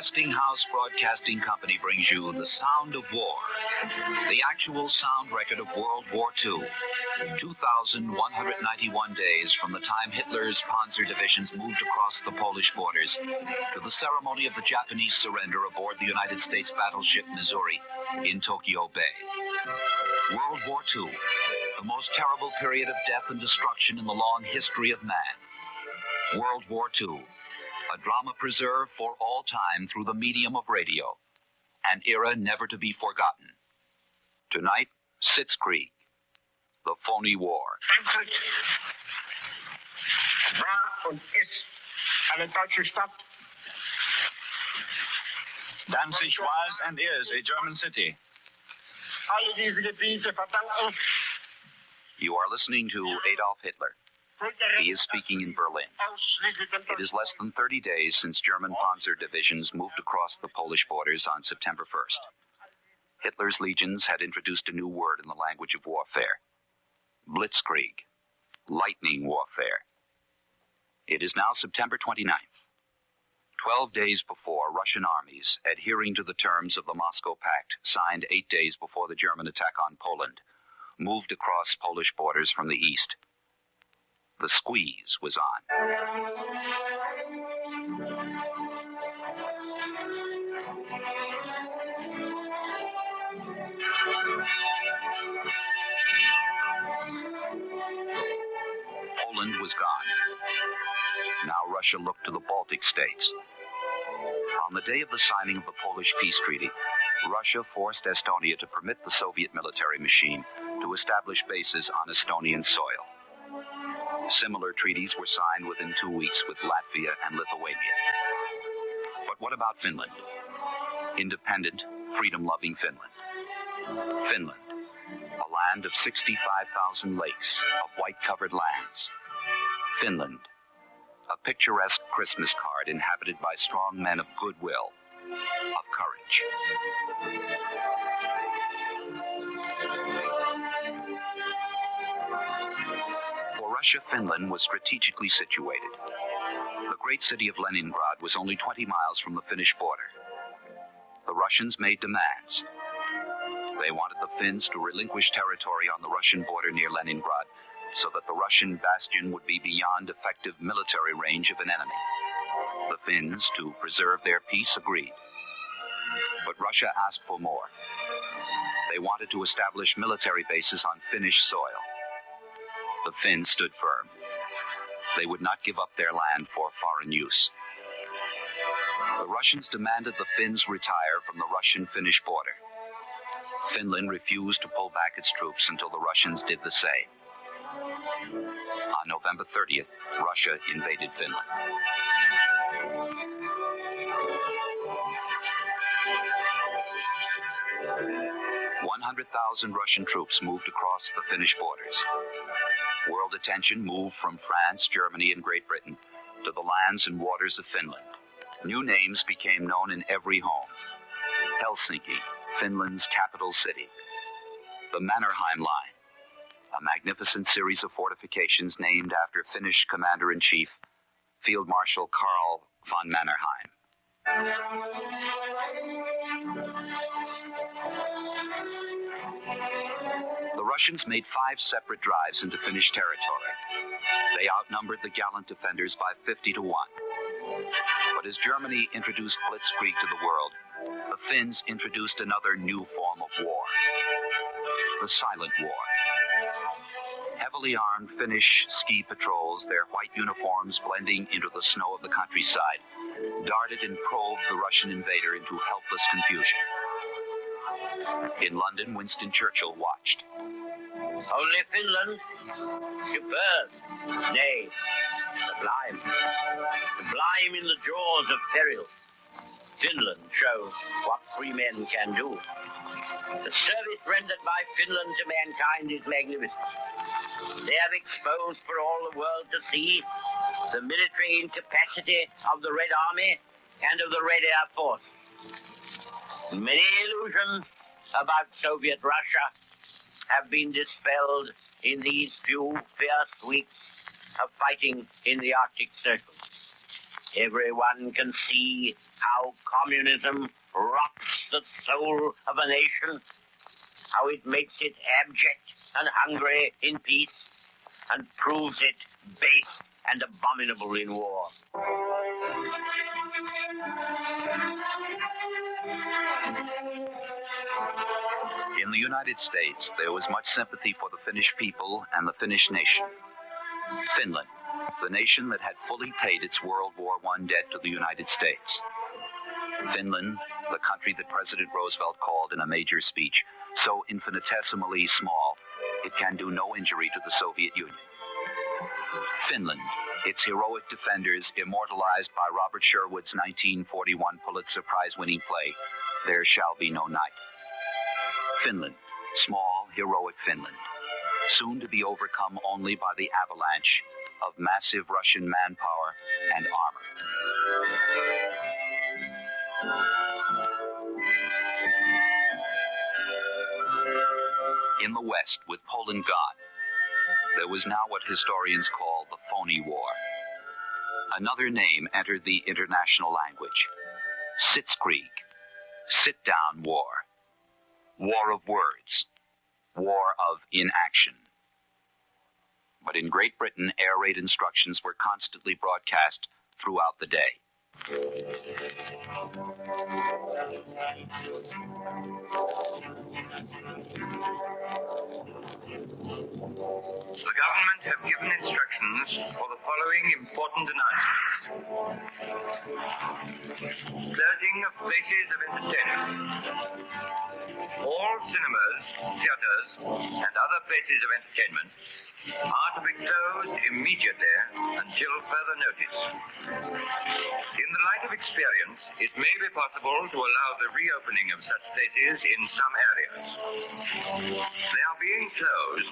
Westinghouse Broadcasting Company brings you The Sound of War, the actual sound record of World War II. 2,191 days from the time Hitler's Panzer divisions moved across the Polish borders to the ceremony of the Japanese surrender aboard the United States battleship Missouri in Tokyo Bay. World War II, the most terrible period of death and destruction in the long history of man. World War II, a drama preserved for all time through the medium of radio, an era never to be forgotten. Tonight, Sitzkrieg, the Phony War. War und ist eine deutsche Stadt. Danzig was and is a German city. Alle diese Gebiete verdanken. You are listening to Adolf Hitler. He is speaking in Berlin. It is less than 30 days since German Panzer divisions moved across the Polish borders on September 1st. Hitler's legions had introduced a new word in the language of warfare. Blitzkrieg, lightning warfare. It is now September 29th. 12 days before, Russian armies, adhering to the terms of the Moscow Pact, signed 8 days before the German attack on Poland, moved across Polish borders from the east. The squeeze was on. Poland was gone. Now Russia looked to the Baltic states. On the day of the signing of the Polish peace treaty, Russia forced Estonia to permit the Soviet military machine to establish bases on Estonian soil. Similar treaties were signed within 2 weeks with Latvia and Lithuania. But what about Finland? Independent, freedom-loving Finland. Finland, a land of 65,000 lakes, of white-covered lands. Finland, a picturesque Christmas card inhabited by strong men of goodwill, of courage. Russia, Finland was strategically situated. The great city of Leningrad was only 20 miles from the Finnish border. The Russians made demands. They wanted the Finns to relinquish territory on the Russian border near Leningrad so that the Russian bastion would be beyond effective military range of an enemy. The Finns, to preserve their peace, agreed. But Russia asked for more. They wanted to establish military bases on Finnish soil. The Finns stood firm. They would not give up their land for foreign use. The Russians demanded the Finns retire from the Russian-Finnish border. Finland refused to pull back its troops until the Russians did the same. On November 30th, Russia invaded Finland. "100,000 Russian troops moved across the Finnish borders. World attention moved from France, Germany, and Great Britain to the lands and waters of Finland. New names became known in every home. Helsinki, Finland's capital city. The Mannerheim Line, a magnificent series of fortifications named after Finnish Commander-in-Chief, Field Marshal Karl von Mannerheim. The Russians made 5 separate drives into Finnish territory. They outnumbered the gallant defenders by 50 to 1. But as Germany introduced Blitzkrieg to the world, the Finns introduced another new form of war. The Silent War. Heavily armed Finnish ski patrols, their white uniforms blending into the snow of the countryside, darted and probed the Russian invader into helpless confusion. In London, Winston Churchill watched. Only Finland, superb, nay, sublime. Sublime in the jaws of peril. Finland shows what free men can do. The service rendered by Finland to mankind is magnificent. They have exposed for all the world to see the military incapacity of the Red Army and of the Red Air Force. Many illusions about Soviet Russia have been dispelled in these few fierce weeks of fighting in the Arctic Circle. Everyone can see how communism rots the soul of a nation, how it makes it abject and hungry in peace, and proves it base and abominable in war. In the United States, there was much sympathy for the Finnish people and the Finnish nation. Finland, the nation that had fully paid its World War I debt to the United States. Finland, the country that President Roosevelt called in a major speech so infinitesimally small it can do no injury to the Soviet Union. Finland, its heroic defenders immortalized by Robert Sherwood's 1941 Pulitzer Prize-winning play, There Shall Be No Night. Finland, small, heroic Finland, soon to be overcome only by the avalanche of massive Russian manpower and armor. In the West, with Poland gone, there was now what historians call the Phony War. Another name entered the international language: Sitzkrieg, sit-down war, war of words, war of inaction. But in Great Britain, air raid instructions were constantly broadcast throughout the day. The government have given instructions for the following important announcements. Closing of places of entertainment. All cinemas, theaters, and other places of entertainment are to be closed immediately until further notice. In the light of experience, it may be possible to allow the reopening of such places in some areas. They are being closed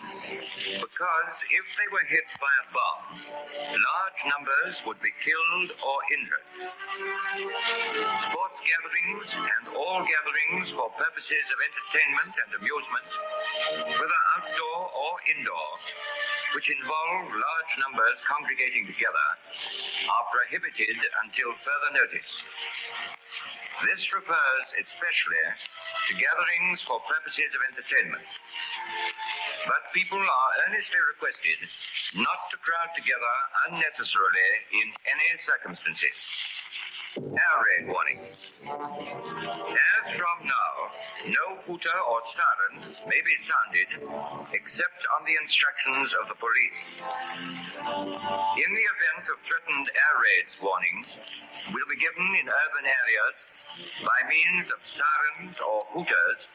because if they were hit by a bomb, large numbers would be killed or injured. Sports gatherings and all gatherings for purposes of entertainment and amusement, whether outdoor or indoor, which involve large numbers congregating together, are prohibited until further notice. This refers especially to gatherings for purposes of entertainment. But people are earnestly requested not to crowd together unnecessarily in any circumstances. Air raid warning. As from now, no hooter or siren may be sounded except on the instructions of the police. In the event of threatened air raids, warnings will be given in urban areas by means of sirens or hooters,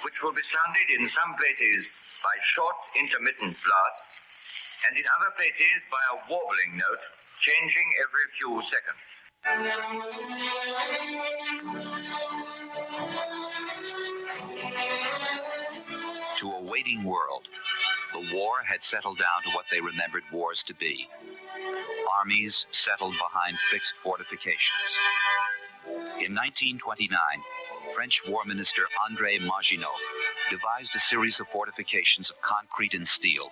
which will be sounded in some places by short intermittent blasts, and in other places by a warbling note changing every few seconds. To a waiting world, the war had settled down to what they remembered wars to be. Armies settled behind fixed fortifications. In 1929, French War Minister André Maginot devised a series of fortifications of concrete and steel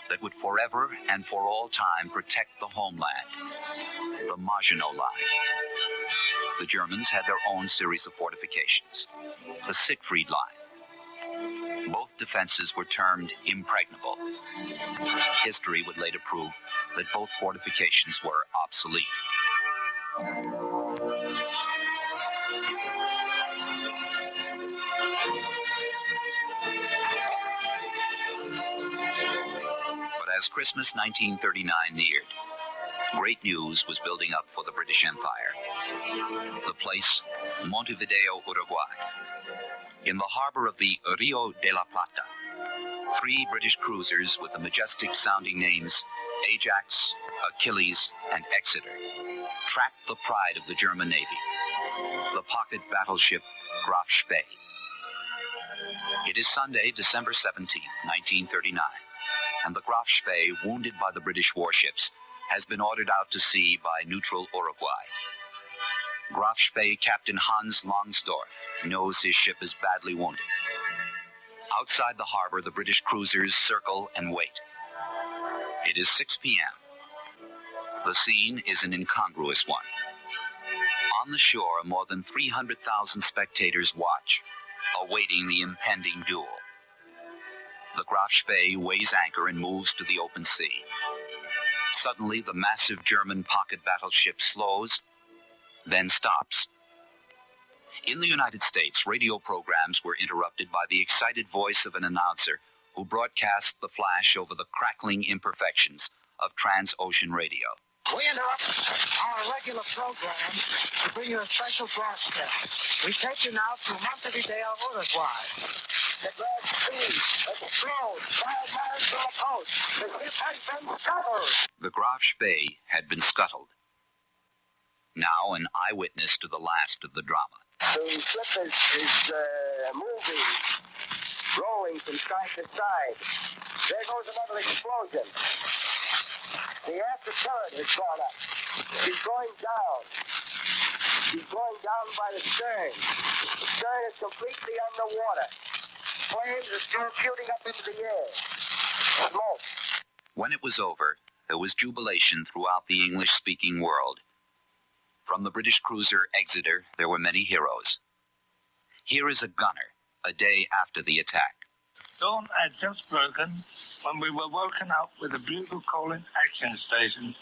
that would forever and for all time protect the homeland, the Maginot Line. The Germans had their own series of fortifications, the Siegfried Line. Both defenses were termed impregnable. History would later prove that both fortifications were obsolete. As Christmas 1939 neared, great news was building up for the British Empire. The place, Montevideo, Uruguay. In the harbor of the Rio de la Plata, 3 British cruisers with the majestic-sounding names Ajax, Achilles, and Exeter tracked the pride of the German Navy, the pocket battleship Graf Spee. It is Sunday, December 17, 1939. And the Graf Spee, wounded by the British warships, has been ordered out to sea by neutral Uruguay. Graf Spee Captain Hans Langsdorff knows his ship is badly wounded. Outside the harbor, the British cruisers circle and wait. It is 6 p.m. The scene is an incongruous one. On the shore, more than 300,000 spectators watch, awaiting the impending duel. The Graf Spee weighs anchor and moves to the open sea. Suddenly, the massive German pocket battleship slows, then stops. In the United States, radio programs were interrupted by the excited voice of an announcer who broadcast the flash over the crackling imperfections of transocean radio. We interrupt our regular program to bring you a special broadcast. We take you now to Montevideo, Uruguay. The Graf Spee explodes 5 miles from the coast. The ship has been scuttled. The Graf Spee had been scuttled. Now an eyewitness to the last of the drama. The ship is moving, rolling from side to side. There goes another explosion. The after turret has gone up. She's going down. She's going down by the stern. The stern is completely underwater. Flames are still shooting up into the air. Smoke. When it was over, there was jubilation throughout the English-speaking world. From the British cruiser Exeter, there were many heroes. Here is a gunner, a day after the attack. Dawn had just broken when we were woken up with a bugle calling action station,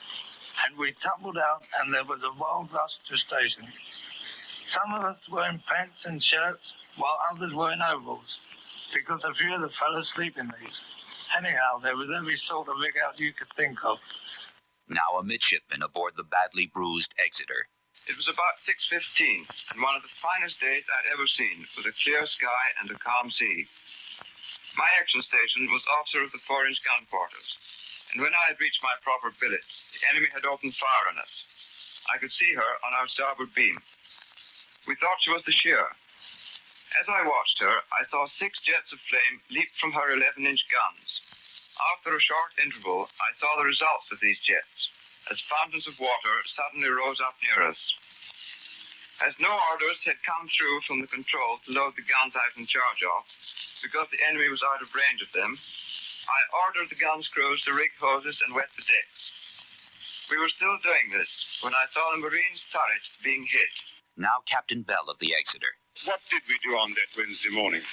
and we tumbled out and there was a wild rush to station. Some of us were in pants and shirts, while others were in overalls, because a few of the fellows sleep in these. Anyhow, there was every sort of rig out you could think of. Now a midshipman aboard the badly bruised Exeter. It was about 6:15, and one of the finest days I'd ever seen, with a clear sky and a calm sea. My action station was officer of the 4-inch gun quarters, and when I had reached my proper billet, the enemy had opened fire on us. I could see her on our starboard beam. We thought she was the sheer. As I watched her, I saw 6 jets of flame leap from her 11-inch guns. After a short interval, I saw the results of these jets, as fountains of water suddenly rose up near us. As no orders had come through from the control to load the guns I was in charge of, because the enemy was out of range of them, I ordered the guns crews to rig hoses and wet the decks. We were still doing this when I saw the Marines' turret being hit. Now Captain Bell of the Exeter. What did we do on that Wednesday morning?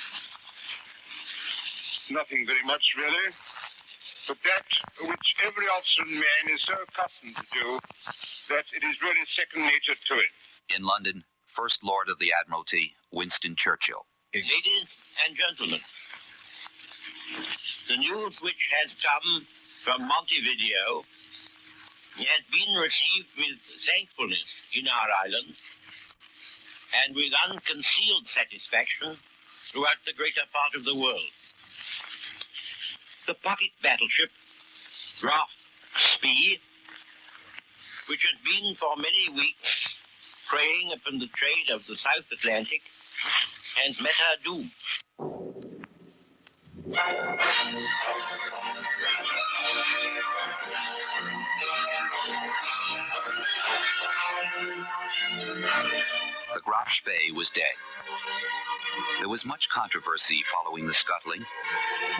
Nothing very much, really. But that which every officer and man is so accustomed to do, that it is really second nature to it. In London, First Lord of the Admiralty, Winston Churchill. Ladies and gentlemen, the news which has come from Montevideo has been received with thankfulness in our island and with unconcealed satisfaction throughout the greater part of the world. The pocket battleship Graf Spee, which has been for many weeks preying upon the trade of the South Atlantic, has met her doom. The Graf Spee was dead. There was much controversy following the scuttling.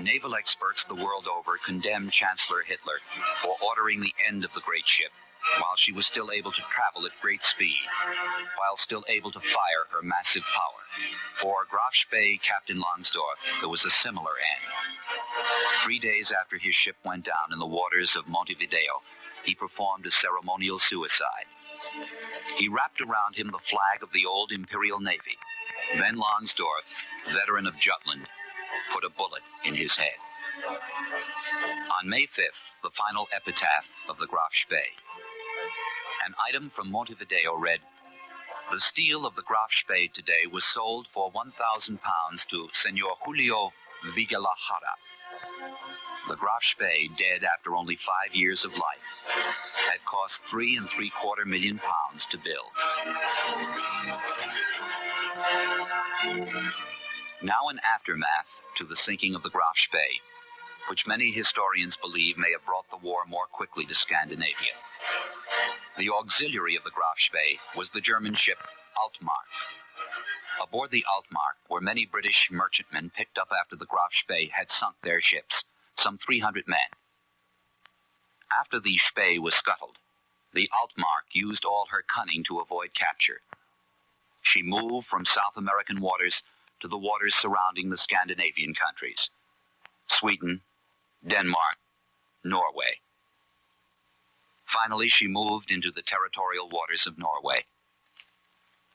Naval experts the world over condemned Chancellor Hitler for ordering the end of the great ship while she was still able to travel at great speed, while still able to fire her massive power. For Graf Spee Captain Longsdorff, there was a similar end. 3 days after his ship went down in the waters of Montevideo, he performed a ceremonial suicide. He wrapped around him the flag of the old Imperial Navy. Then Longsdorff, veteran of Jutland, put a bullet in his head. On May 5th, the final epitaph of the Graf Spee. An item from Montevideo read, "The steel of the Graf Spee today was sold for £1,000 to Senor Julio Vigilajara." The Graf Spee, dead after only 5 years of life, had cost £3.75 million to build. Now an aftermath to the sinking of the Graf Spee, which many historians believe may have brought the war more quickly to Scandinavia. The auxiliary of the Graf Spee was the German ship Altmark. Aboard the Altmark were many British merchantmen picked up after the Graf Spee had sunk their ships, some 300 men. After the Spee was scuttled, the Altmark used all her cunning to avoid capture, she moved from South American waters to the waters surrounding the Scandinavian countries, Sweden, Denmark, Norway. Finally, she moved into the territorial waters of Norway.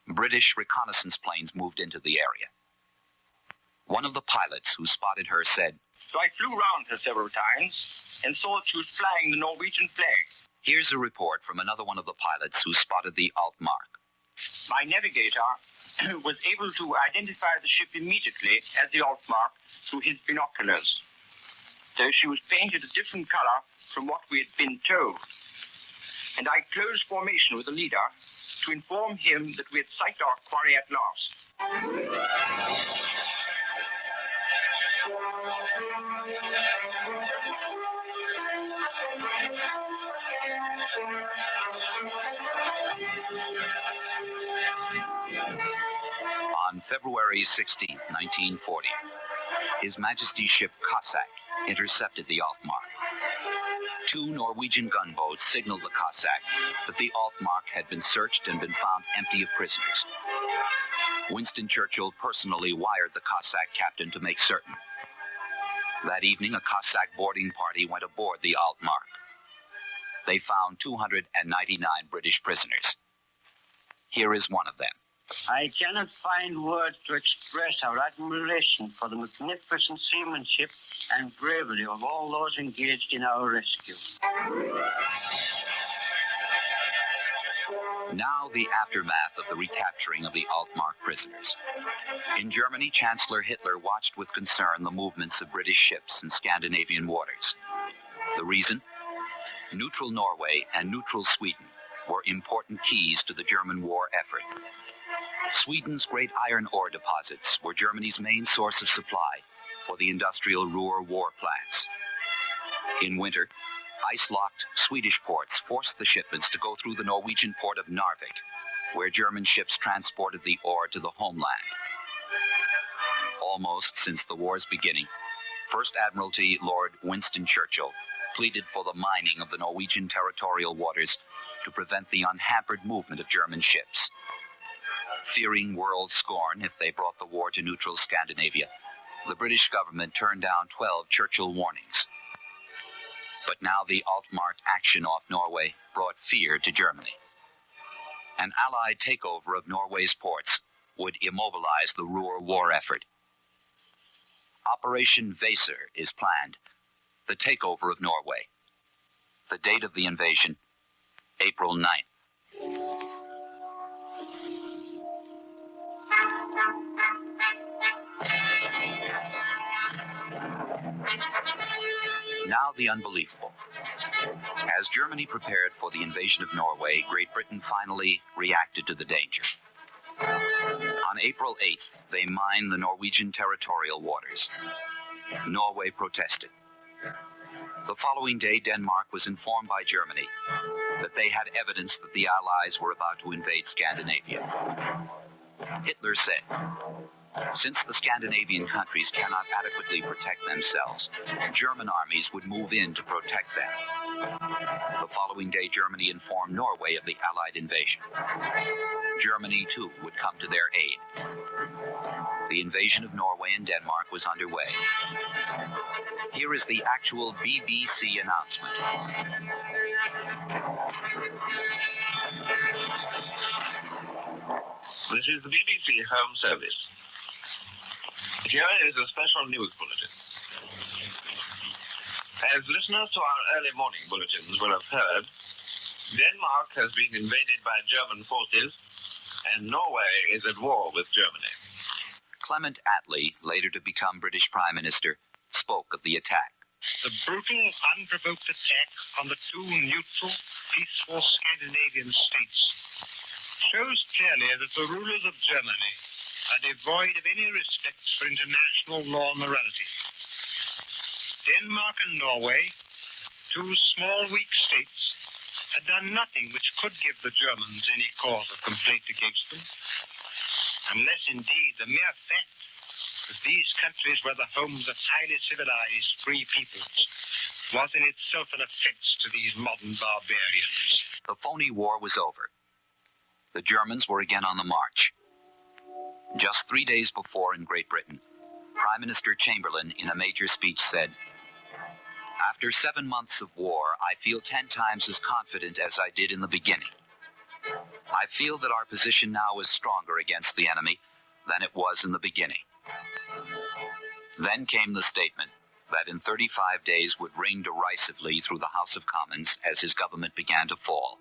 British reconnaissance planes moved into the area. One of the pilots who spotted her said, "So I flew round her several times and saw that she was flying the Norwegian flag." Here's a report from another one of the pilots who spotted the Altmark. "My navigator was able to identify the ship immediately as the Altmark through his binoculars, though she was painted a different color from what we had been told. And I closed formation with the leader to inform him that we had sighted our quarry at last." On February 16, 1940, His Majesty's ship Cossack intercepted the Altmark. 2 Norwegian gunboats signaled the Cossack that the Altmark had been searched and been found empty of prisoners. Winston Churchill personally wired the Cossack captain to make certain. That evening, a Cossack boarding party went aboard the Altmark. They found 299 British prisoners. Here is one of them. "I cannot find words to express our admiration for the magnificent seamanship and bravery of all those engaged in our rescue." Now the aftermath of the recapturing of the Altmark prisoners. In Germany, Chancellor Hitler watched with concern the movements of British ships in Scandinavian waters. The reason? Neutral Norway and neutral Sweden were important keys to the German war effort. Sweden's great iron ore deposits were Germany's main source of supply for the industrial Ruhr war plants. In winter, ice-locked Swedish ports forced the shipments to go through the Norwegian port of Narvik, where German ships transported the ore to the homeland. Almost since the war's beginning, First Admiralty Lord Winston Churchill pleaded for the mining of the Norwegian territorial waters to prevent the unhampered movement of German ships. Fearing world scorn if they brought the war to neutral Scandinavia, the British government turned down 12 Churchill warnings. But now the Altmark action off Norway brought fear to Germany. An Allied takeover of Norway's ports would immobilize the Ruhr war effort. Operation Weser is planned, the takeover of Norway. The date of the invasion, April 9th. Now the unbelievable. As Germany prepared for the invasion of Norway, Great Britain finally reacted to the danger. On April 8th, they mined the Norwegian territorial waters. Norway protested. The following day, Denmark was informed by Germany that they had evidence that the Allies were about to invade Scandinavia. Hitler said, "Since the Scandinavian countries cannot adequately protect themselves, German armies would move in to protect them." The following day, Germany informed Norway of the Allied invasion. Germany, too, would come to their aid. The invasion of Norway and Denmark was underway. Here is the actual BBC announcement. This is the BBC Home Service. Here is a special news bulletin. As listeners to our early morning bulletins will have heard, Denmark has been invaded by German forces, and Norway is at war with Germany. Clement Attlee, later to become British Prime Minister, spoke of the attack. The brutal, unprovoked attack on the 2 neutral, peaceful Scandinavian states shows clearly that the rulers of Germany are devoid of any respect for international law and morality. Denmark and Norway, 2 small, weak states, had done nothing which could give the Germans any cause of complaint against them, unless indeed the mere fact that these countries were the homes of highly civilized, free peoples was in itself an offense to these modern barbarians. The Phony War was over. The Germans were again on the march. Just 3 days before in Great Britain, Prime Minister Chamberlain in a major speech said, "After 7 months of war, I feel 10 times as confident as I did in the beginning. I feel that our position now is stronger against the enemy than it was in the beginning." Then came the statement that in 35 days would ring derisively through the House of Commons as his government began to fall.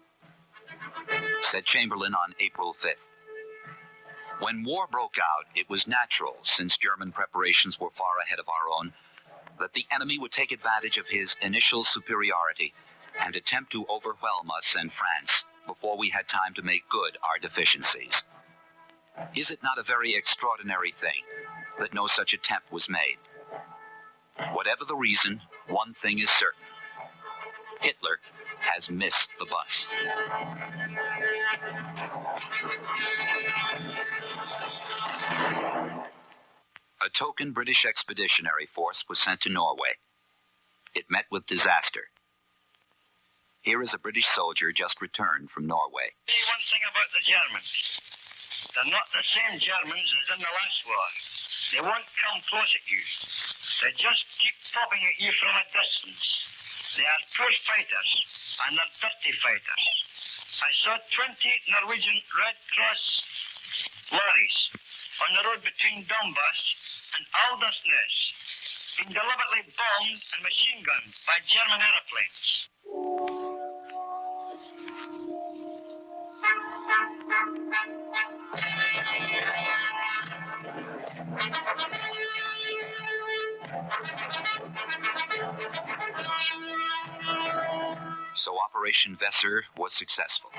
Said Chamberlain on April 5th. When war broke out, it was natural, since German preparations were far ahead of our own, that the enemy would take advantage of his initial superiority and attempt to overwhelm us and France before we had time to make good our deficiencies. Is it not a very extraordinary thing that no such attempt was made? Whatever the reason, one thing is certain. Hitler has missed the bus. A token British expeditionary force was sent to Norway. It met with disaster. Here is a British soldier just returned from Norway. See one thing about the Germans. They're not the same Germans as in the last war. They won't come close at you. They just keep popping at you from a distance. They are poor fighters, and they're dirty fighters. I saw 20 Norwegian Red Cross lorries on the road between Donbass and Aldersnes being deliberately bombed and machine gunned by German aeroplanes. So Operation Weser was successful.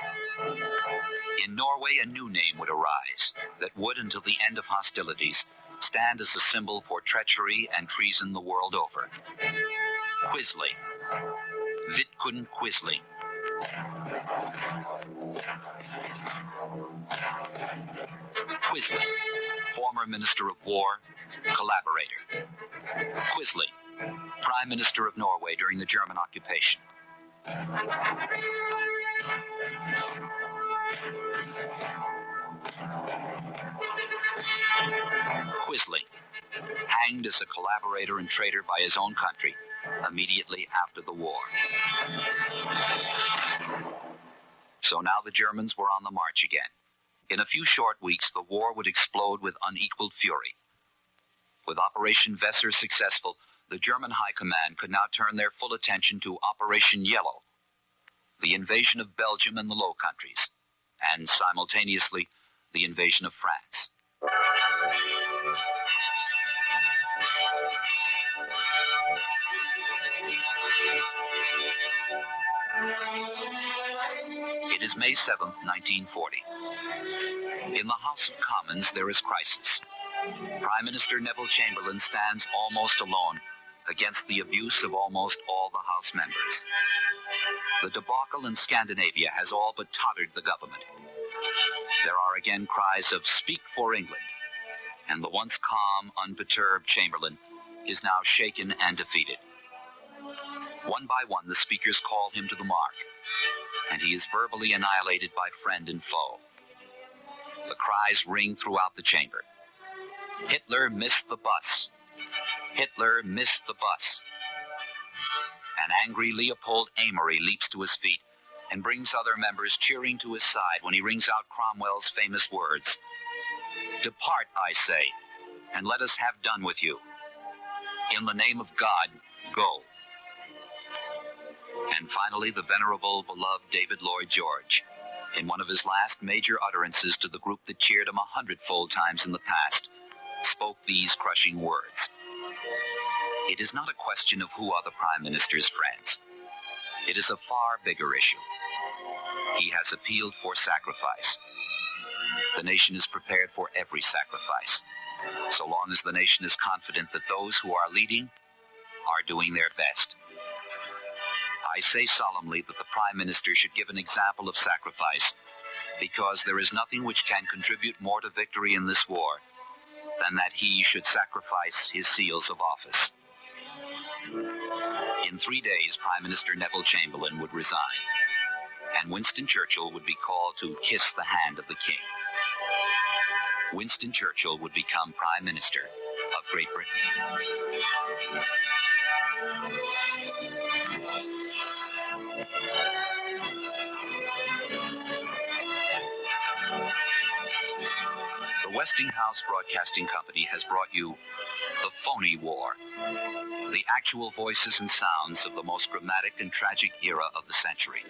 In Norway, a new name would arise that would, until the end of hostilities, stand as a symbol for treachery and treason the world over. Quisling. Vidkun Quisling. Quisling, former Minister of War, collaborator. Quisling, Prime Minister of Norway during the German occupation. Quisling, hanged as a collaborator and traitor by his own country immediately after the war. So now the Germans were on the march again. In a few short weeks, the war would explode with unequaled fury. With Operation Weser successful, the German High Command could now turn their full attention to Operation Yellow, the invasion of Belgium and the Low Countries, and simultaneously the invasion of France. It is May 7th, 1940. In the House of Commons, there is crisis. Prime Minister Neville Chamberlain stands almost alone against the abuse of almost all the House members. The debacle in Scandinavia has all but tottered the government. There are again cries of "Speak for England," and the once calm, unperturbed Chamberlain is now shaken and defeated. One by one, the speakers call him to the mark, and he is verbally annihilated by friend and foe. The cries ring throughout the chamber. Hitler missed the bus. Hitler missed the bus. An angry Leopold Amory leaps to his feet and brings other members cheering to his side when he rings out Cromwell's famous words, "Depart, I say, and let us have done with you. In the name of God, go." And finally, the venerable, beloved David Lloyd George, in one of his last major utterances to the group that cheered him 100-fold times in the past, spoke these crushing words. It is not a question of who are the Prime Minister's friends. It is a far bigger issue. He has appealed for sacrifice. The nation is prepared for every sacrifice, so long as the nation is confident that those who are leading are doing their best. I say solemnly that the Prime Minister should give an example of sacrifice, because there is nothing which can contribute more to victory in this war than that he should sacrifice his seals of office. In 3 days, Prime Minister Neville Chamberlain would resign, and Winston Churchill would be called to kiss the hand of the king. Winston Churchill would become Prime Minister of Great Britain. The Westinghouse Broadcasting Company has brought you the Phony War, the actual voices and sounds of the most dramatic and tragic era of the century.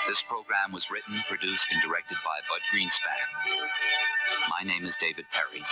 This program was written, produced, and directed by Bud Greenspan. My name is David Perry.